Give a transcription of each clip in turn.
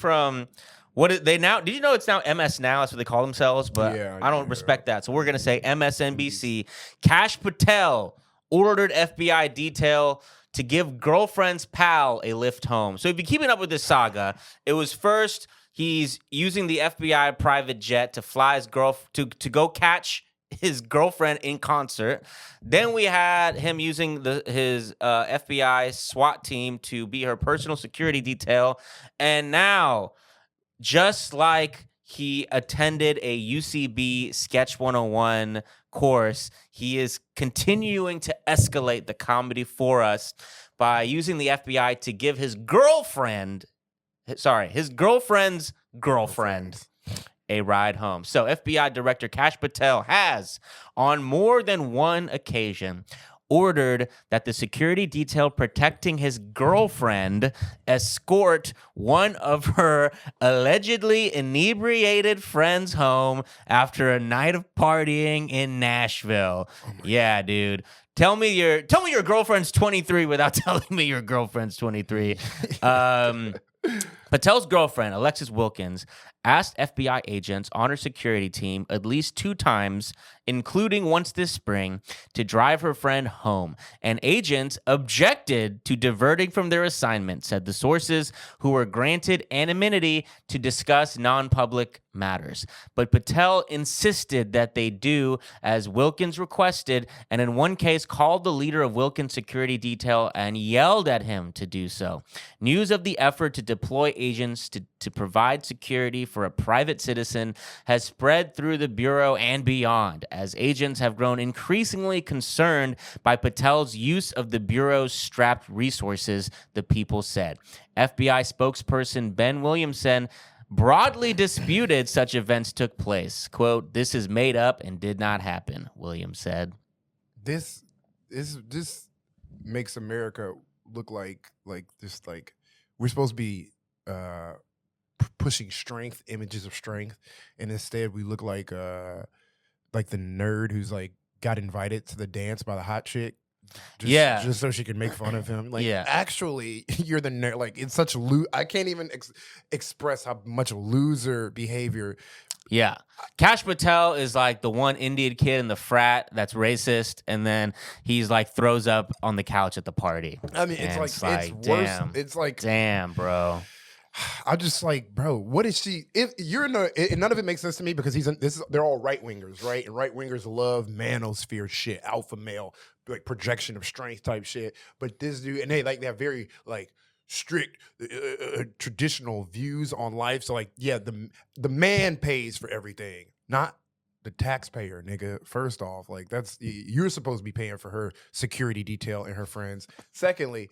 from they now? Did you know it's now MS Now? That's what they call themselves, but Yeah, I don't respect that. So we're gonna say MSNBC. Kash Patel ordered FBI detail to give girlfriend's pal a lift home. So if you're keeping up with this saga, it was first he's using the FBI private jet to fly his to go catch his girlfriend in concert. Then we had him using his FBI SWAT team to be her personal security detail. And now, just like he attended a UCB Sketch 101 course, he is continuing to escalate the comedy for us by using the FBI to give his girlfriend's girlfriend a ride home. So FBI Director Kash Patel has, on more than one occasion, ordered that the security detail protecting his girlfriend escort one of her allegedly inebriated friends home after a night of partying in Nashville. Yeah, dude. Tell me your girlfriend's 23 without telling me your girlfriend's 23. Patel's girlfriend, Alexis Wilkins, asked FBI agents on her security team at least 2 times, including once this spring, to drive her friend home. And agents objected to diverting from their assignment, said the sources, who were granted anonymity to discuss non-public matters. But Patel insisted that they do as Wilkins requested, and in one case called the leader of Wilkins' security detail and yelled at him to do so. News of the effort to deploy agents to provide security for a private citizen has spread through the Bureau and beyond, as agents have grown increasingly concerned by Patel's use of the Bureau's strapped resources, the People said. FBI spokesperson Ben Williamson broadly disputed such events took place. Quote, "This is made up and did not happen," Williams said. This makes America look like we're supposed to be pushing strength, images of strength, and instead we look like the nerd who's like got invited to the dance by the hot chick. Just so she could make fun of him. Actually, you're the nerd. Like, it's such I can't even express how much loser behavior. Yeah. Kash Patel is like the one Indian kid in the frat that's racist, and then he's like throws up on the couch at the party. I mean, it's worse. Damn. It's like, damn, bro. I'm just like, bro, what is she? If you're in none of it makes sense to me because they're all right wingers, right? And right wingers love manosphere shit, alpha male, like projection of strength type shit. But this dude, and they have very like strict traditional views on life. So like, yeah, the man pays for everything, not the taxpayer, nigga. First off, like you're supposed to be paying for her security detail and her friends. Secondly,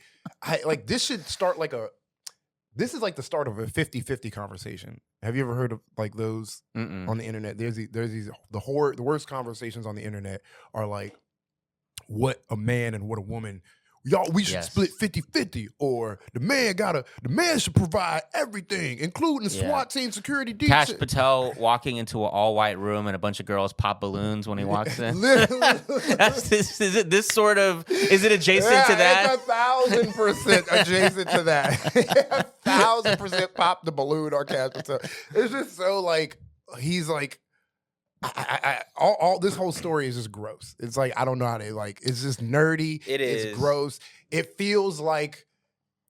this should start this is like the start of a 50-50 conversation. Have you ever heard of like those on the internet? There's the worst conversations on the internet are like what a man and what a woman. We should split 50-50, or the man should provide everything, including the SWAT team security detail. Kash Patel walking into an all-white room and a bunch of girls pop balloons when he walks in. Is it adjacent to that? It's 1,000% adjacent to that. 1,000% pop the balloon on Kash Patel. It's just so like, he's like, all this whole story is just gross. It's like, I don't know how to it's just nerdy. It's gross. It feels like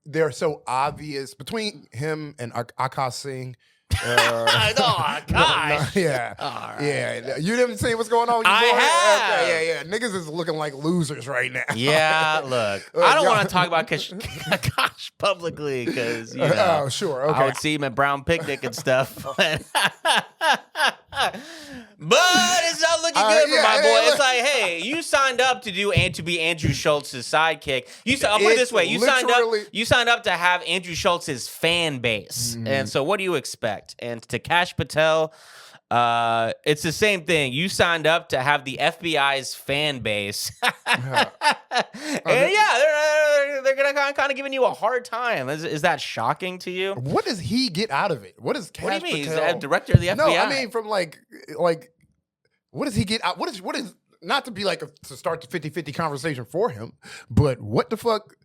they're so obvious between him and Akash Singh. Gosh. Yeah. Right. Yeah. You didn't see what's going on? I have. Okay, yeah. Niggas is looking like losers right now. Yeah, look. I don't want to talk about Kash publicly because, oh, sure. Okay. I would see him at Brown Picnic and stuff. But it's not looking good for my boy. It's like, hey, you signed up to be Andrew Schultz's sidekick. I'll put it this way: you signed up to have Andrew Schultz's fan base, and so what do you expect? And to Kash Patel, it's the same thing. You signed up to have the FBI's fan base, and they're gonna kind of giving you a hard time. Is that shocking to you? What does he get out of it? What does Kash What do you mean? Patel? He's the director of the FBI. No, I mean from like what does he get out? What is not to be like to start the 50-50 conversation for him, but what the fuck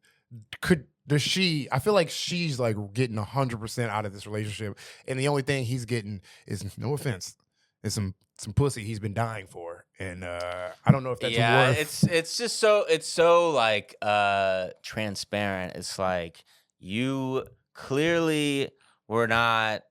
could I feel like she's like getting 100% out of this relationship, and the only thing he's getting is, no offense, is some pussy he's been dying for, and I don't know if that's worth. It's just so like transparent. It's like you clearly were not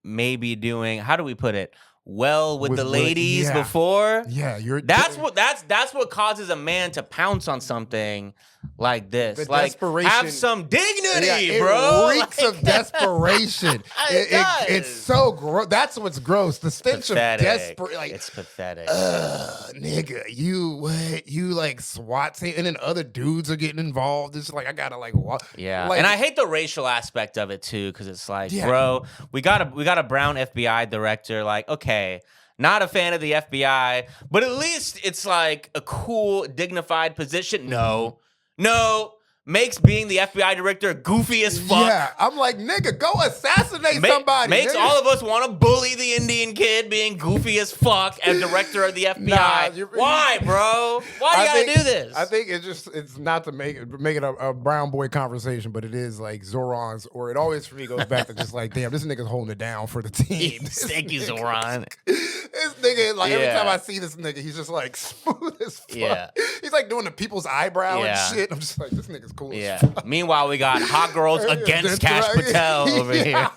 maybe doing, how do we put it, well with the ladies before. Yeah, that's what causes a man to pounce on something like this. The like, desperation, have some dignity, it bro. Reeks of desperation. It's so gross. That's what's gross. The stench pathetic. Of desperate. Like, it's pathetic. Nigga, you like SWAT team, and then other dudes are getting involved. It's like, I gotta like what? Yeah, like, and I hate the racial aspect of it too, because it's like, bro, we got a brown FBI director. Like, okay, not a fan of the FBI, but at least it's like a cool, dignified position. No, makes being the FBI director goofy as fuck. Yeah, I'm like, nigga, go assassinate somebody. Makes nigga. all of us want to bully the Indian kid being goofy as fuck as director of the FBI. Why, bro? Why you gotta do this? I think it's not to make it a brown boy conversation, but it is like Zoran's, or it always for me goes back to just like, damn, this nigga's holding it down for the team. Thank you, Zoran. This nigga, like every time I see this nigga, he's just like smooth as fuck. Yeah. He's like doing the people's eyebrow and shit. I'm just like, this nigga's cool as fuck. Meanwhile, we got hot girls against Kash Patel over here.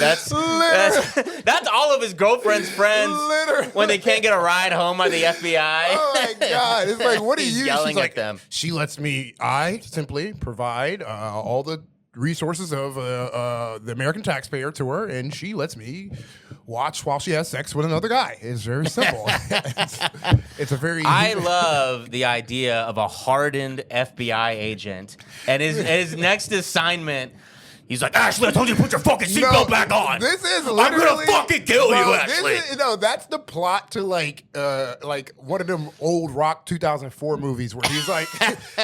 That's all of his girlfriend's friends. Literally. When they can't get a ride home by the FBI. Oh my God. It's like, what are He's you? yelling She's like, at them. She lets me, I simply provide all the resources of the American taxpayer to her, and she lets me watch while she has sex with another guy. It's very simple. it's a very... I love the idea of a hardened FBI agent, and his next assignment, he's like, Ashley, I told you to put your fucking seatbelt back on. This is literally... I'm gonna fucking kill you, Ashley. That's the plot to like one of them old Rock 2004 movies where he's like,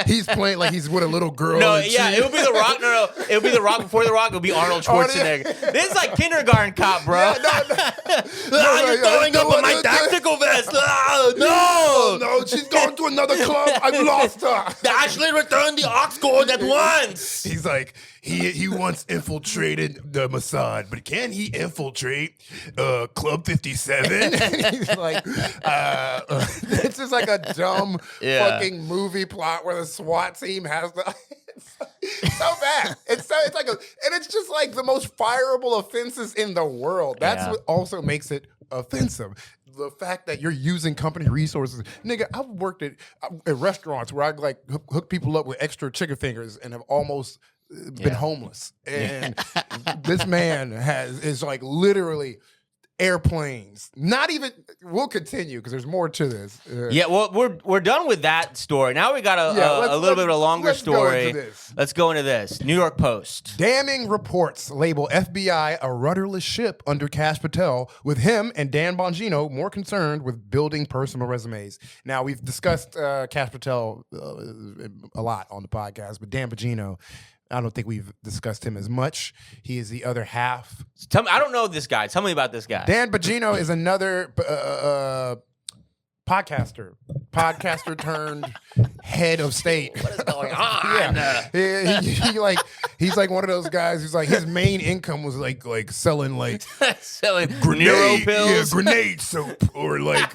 he's playing like he's with a little girl. No, it would be The Rock. No, it would be The Rock before The Rock. It would be Arnold Schwarzenegger. This is like kindergarten cop, bro. You're throwing up on my tactical vest. No, she's going to another club. I've lost her. Ashley returned the aux cord at once. He's like, he once infiltrated the Mossad, but can he infiltrate Club 57? He's like, it's just like a dumb fucking movie plot where the SWAT team has the... It's so bad. It's like and it's just like the most fireable offenses in the world. That's what also makes it offensive. The fact that you're using company resources. Nigga, I've worked at restaurants where I like hook people up with extra chicken fingers and have almost been homeless. And this man is like literally airplanes. Not even. We'll continue because there's more to this. Well, we're done with that story. Now we got a little bit of a longer story. Let's go into this. New York Post. Damning reports label FBI a rudderless ship under Kash Patel, with him and Dan Bongino more concerned with building personal resumes. Now, we've discussed Kash Patel a lot on the podcast, but Dan Bongino, I don't think we've discussed him as much. He is the other half. Tell me, I don't know this guy. Tell me about this guy. Dan Bongino is another podcaster turned head of state. What is going on? He's like one of those guys who's like, his main income was like selling grenade pills, grenade soap, or like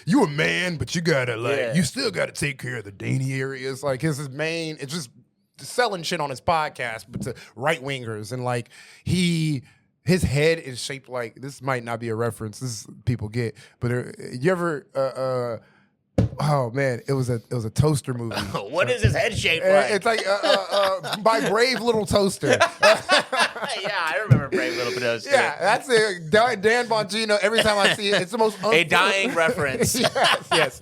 you a man, but you gotta you still gotta take care of the dainty areas. Like his main, it's just selling shit on his podcast, but to right wingers, and like his head is shaped like, this might not be a reference, this is, people get, but you ever oh man, it was a toaster movie. What is his head shaped like? It's like by Brave Little Toaster. Yeah, I remember Brave Little Toaster. Yeah, that's it. Dan Bongino. Every time I see it, it's the most a dying reference. Yes.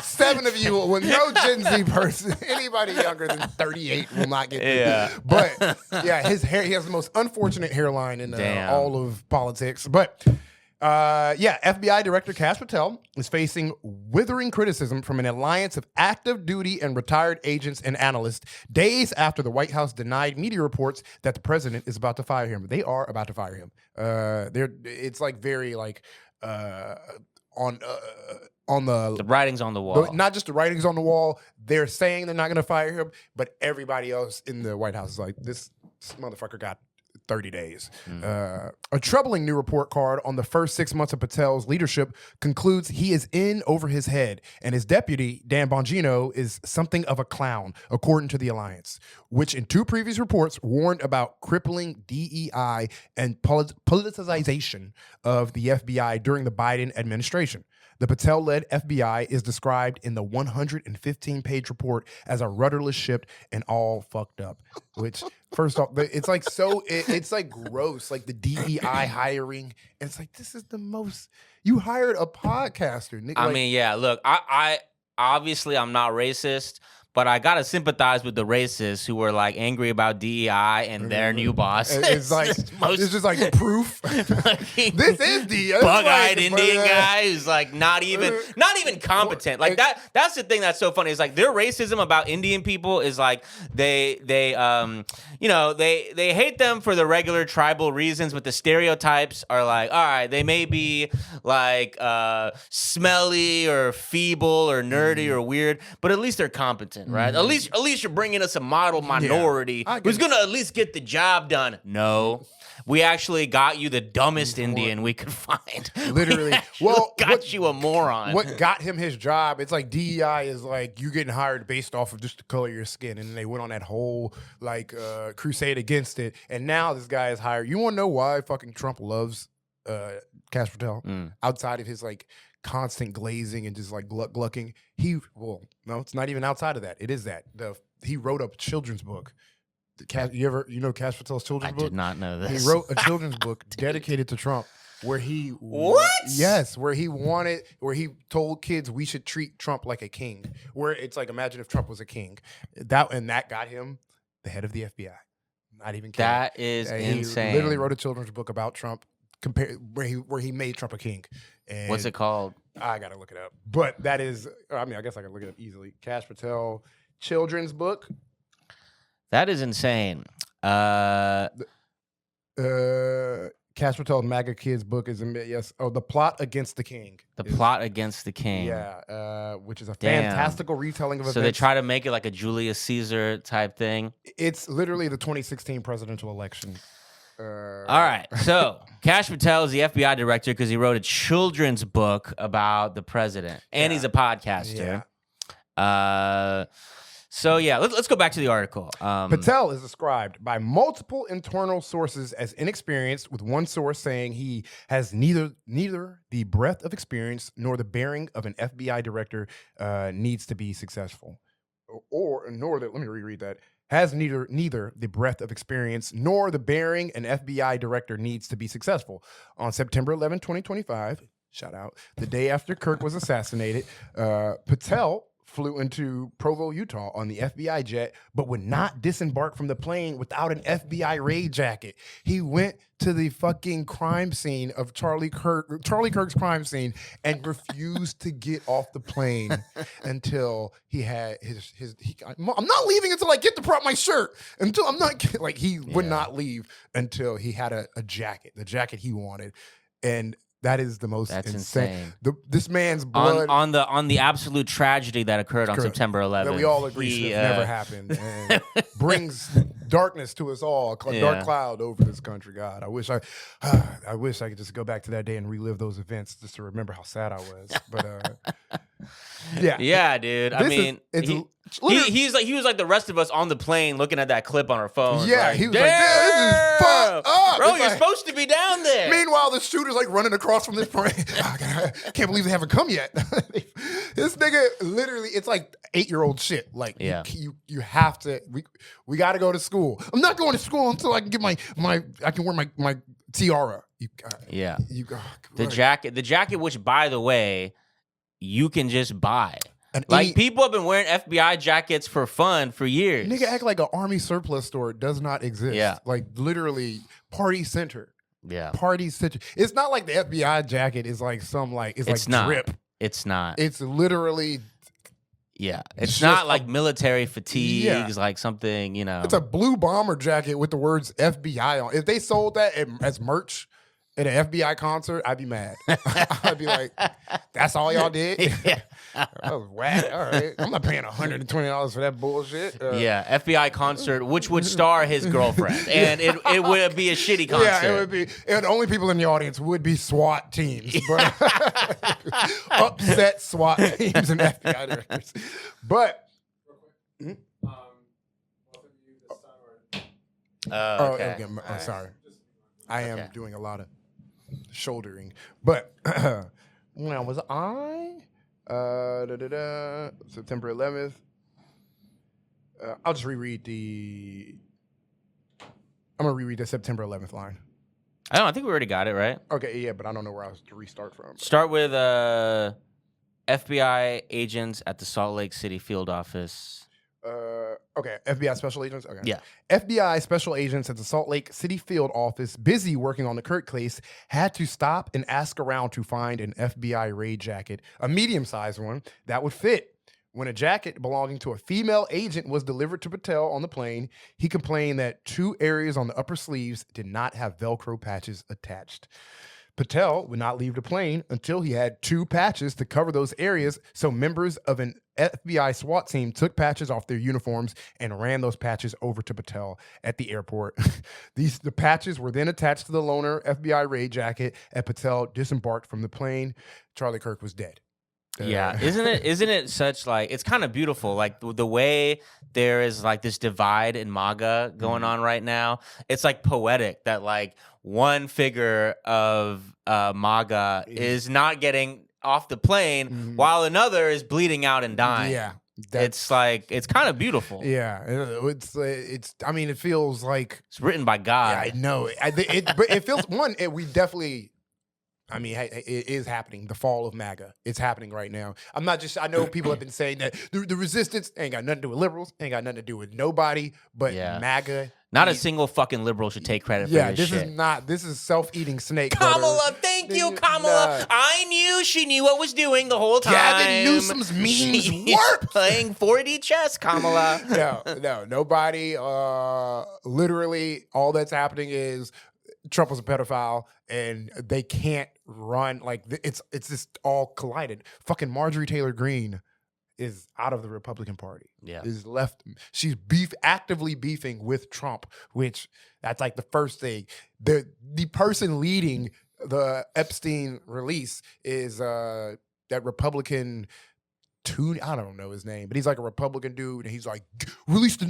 7 of you, with no Gen Z person, anybody younger than 38 will not get this. But yeah, his hair. He has the most unfortunate hairline in all of politics. But FBI Director Kash Patel is facing withering criticism from an alliance of active duty and retired agents and analysts days after the White House denied media reports that the president is about to fire him. They are about to fire him. It's like very like on on The writing's on the wall. not just the writings on the wall. They're saying they're not going to fire him, but everybody else in the White House is like, this motherfucker got 30 days. A troubling new report card on the first 6 months of Patel's leadership concludes he is in over his head, and his deputy, Dan Bongino, is something of a clown, according to the Alliance, which in 2 previous reports warned about crippling DEI and politicization of the FBI during the Biden administration. The Patel-led FBI is described in the 115-page report as a rudderless ship and all fucked up. Which, first off, it's like it's like gross. Like the DEI hiring, and it's like, this is the most. You hired a podcaster. Nigga, I mean, yeah. Look, I obviously I'm not racist, but I gotta sympathize with the racists who were like angry about DEI and their new boss. It's like it's just like proof. This is the bug-eyed Indian guy who's like not even competent. Like that's the thing that's so funny. Is like their racism about Indian people is like they hate them for the regular tribal reasons, but the stereotypes are like, all right, they may be like smelly or feeble or nerdy or weird, but at least they're competent. Right? At least you're bringing us a model minority who's gonna at least get the job done. No, we actually got you the dumbest Indian we could find. Literally, got you a moron. What got him his job? It's like DEI is like you getting hired based off of just the color of your skin, and they went on that whole like crusade against it. And now this guy is hired. You want to know why fucking Trump loves Kash Patel outside of his like constant glazing and just like glucking. No, it's not even outside of that. It is that. He wrote a children's book. Kash Patel's children's book? I did not know this. He wrote a children's book dedicated to Trump where he where he told kids we should treat Trump like a king. Where it's like, imagine if Trump was a king. That got him the head of the FBI. Not even kidding. That is insane. He literally wrote a children's book about Trump where he made Trump a king. And what's it called? I gotta look it up. But that is, I mean, I guess I can look it up easily. Kash Patel children's book. That is insane. Kash Patel's MAGA Kids book is The Plot Against the King. Plot Against the King. Yeah, which is a fantastical retelling of events. So they try to make it like a Julius Caesar type thing. It's literally the 2016 presidential election. All right. So Kash Patel is the FBI director because he wrote a children's book about the president, and he's a podcaster. So let's go back to the article. Patel is described by multiple internal sources as inexperienced, with one source saying he has neither the breadth of experience nor the bearing of an FBI director needs to be successful. Let me reread that. Has neither the breadth of experience nor the bearing an FBI director needs to be successful. On September 11, 2025, shout out, the day after Kirk was assassinated, Patel flew into Provo, Utah on the FBI jet, but would not disembark from the plane without an FBI raid jacket. He went to the fucking crime scene of Charlie Kirk's crime scene and refused to get off the plane until he had I'm not leaving until I get to prop my shirt. Until I'm not like he would not leave until he had a jacket, the jacket he wanted. And that is the most insane. This man's blood on the absolute tragedy that occurred on September 11th. That we all agree should have never happened, and brings darkness to us all. A dark cloud over this country. God, I wish I could just go back to that day and relive those events just to remember how sad I was. But yeah, dude. I mean, he was like the rest of us on the plane looking at that clip on our phone. Yeah, like, he was like, "This is fucked up, bro. You're supposed to be down there." Meanwhile, the shooter's like running across from this plane. I can't believe they haven't come yet. This nigga, literally, it's like 8-year-old shit. Like, you have to. We got to go to school. I'm not going to school until I can get I can wear my tiara. The jacket, which by the way, you can just buy. People have been wearing FBI jackets for fun for years. Nigga act like an army surplus store does not exist. Yeah. Like literally Party Center. Yeah. Party Center. It's not like the FBI jacket is like it's like drip. It's not. It's literally it's not like military fatigues, like something, It's a blue bomber jacket with the words FBI on. If they sold that as merch, at an FBI concert, I'd be mad. I'd be like, that's all y'all did? Yeah. That was whack. All right. I'm not paying $120 for that bullshit. Yeah, FBI concert, which would star his girlfriend. And it would be a shitty concert. Yeah, it would be. And the only people in the audience would be SWAT teams. But upset SWAT teams and FBI directors. But... Okay. I'm sorry. I am doing a lot of shouldering. But when was I? September 11th. I'll just reread I'm going to reread the September 11th line. I think we already got it, right? Okay, yeah, but I don't know where I was to restart from. Start with FBI agents at the Salt Lake City field office. Okay, FBI special agents? Okay. Yeah. FBI special agents at the Salt Lake City field office, busy working on the Kirk case, had to stop and ask around to find an FBI raid jacket, a medium-sized one, that would fit. When a jacket belonging to a female agent was delivered to Patel on the plane, he complained that 2 areas on the upper sleeves did not have Velcro patches attached. Patel would not leave the plane until he had 2 patches to cover those areas, so members of an FBI SWAT team took patches off their uniforms and ran those patches over to Patel at the airport. The patches were then attached to the loaner FBI raid jacket, and Patel disembarked from the plane. Charlie Kirk was dead. Yeah, isn't it such like, it's kind of beautiful, like the way there is like this divide in MAGA going on right now. It's like poetic that like one figure of MAGA is not getting off the plane while another is bleeding out and dying. Yeah. It's like, it's kind of beautiful. Yeah, it's. I mean, it feels like it's written by God. Yeah, I know. But it feels we definitely. I mean, it is happening. The fall of MAGA. It's happening right now. I know people have been saying that the resistance ain't got nothing to do with liberals, ain't got nothing to do with nobody, but MAGA. Not a single fucking liberal should take credit for this shit. This is self-eating snake. Kamala, thank you, Kamala. I knew she knew what was doing the whole time. Gavin Newsom's memes work. Playing 4D chess, Kamala. No, nobody. Literally, all that's happening is Trump was a pedophile, and they can't run it's just all collided. Fucking Marjorie Taylor Greene is out of the Republican Party. Yeah, is left. She's actively beefing with Trump, which that's like the first thing. The person leading the Epstein release is that Republican. I don't know his name, but he's like a Republican dude, and he's like released.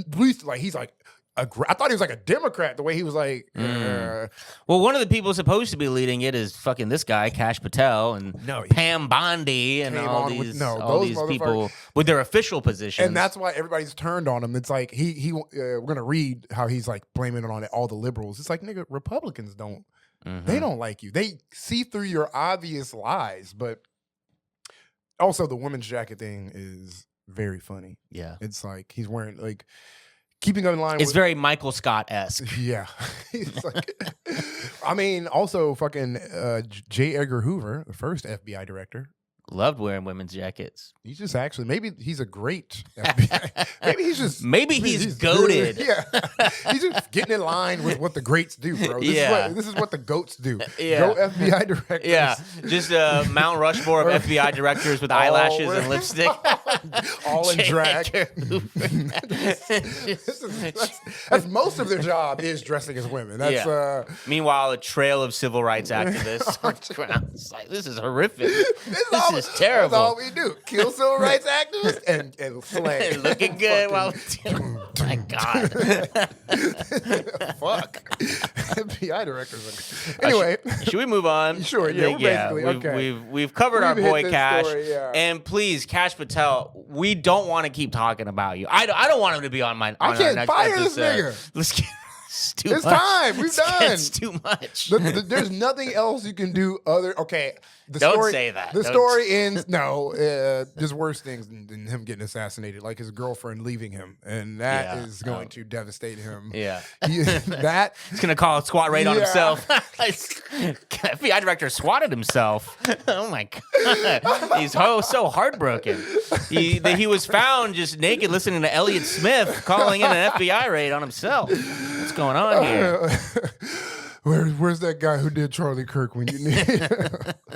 Like he's like. I thought he was like a Democrat the way he was like. Well, one of the people supposed to be leading it is fucking this guy, Kash Patel, and Pam Bondi, and all these people with their official positions. And that's why everybody's turned on him. It's like we're gonna read how he's like blaming it on all the liberals. It's like, nigga, Republicans don't. They don't like you. They see through your obvious lies. But also, the women's jacket thing is very funny. Yeah, it's like he's wearing like. Keeping in line it's very Michael Scott-esque. Yeah. I mean, also fucking J. Edgar Hoover, the first FBI director. Loved wearing women's jackets. He's just maybe he's a great FBI. Maybe he's goated. Yeah. He's just getting in line with what the greats do, bro. This is what the goats do. Yeah. Go FBI directors. Yeah. Just Mount Rushmore of FBI directors with eyelashes and lipstick. All in drag. That's most of their job is dressing as women. That's Meanwhile, a trail of civil rights activists on the ground. It's like, this is horrific. This is terrible. That's all we do. Kill civil rights activists and slay. Looking good while oh my God. Fuck. FBI directors. Anyway. Should we move on? Sure, We've covered our boy Kash. And please, Kash Patel, we don't want to keep talking about you. I don't want him to be on our next episode. I can't fire this nigga. Let's get it's time. We've done. It's too much. There's nothing else you can do other. Okay. Don't say that. The story ends. No, there's worse things than him getting assassinated, like his girlfriend leaving him, and that is going to devastate him. Yeah, he's going to call a SWAT raid on himself. FBI director swatted himself. Oh my God, he's so heartbroken. He was found just naked, listening to Elliott Smith calling in an FBI raid on himself. What's going on here? Where's that guy who did Charlie Kirk when you need?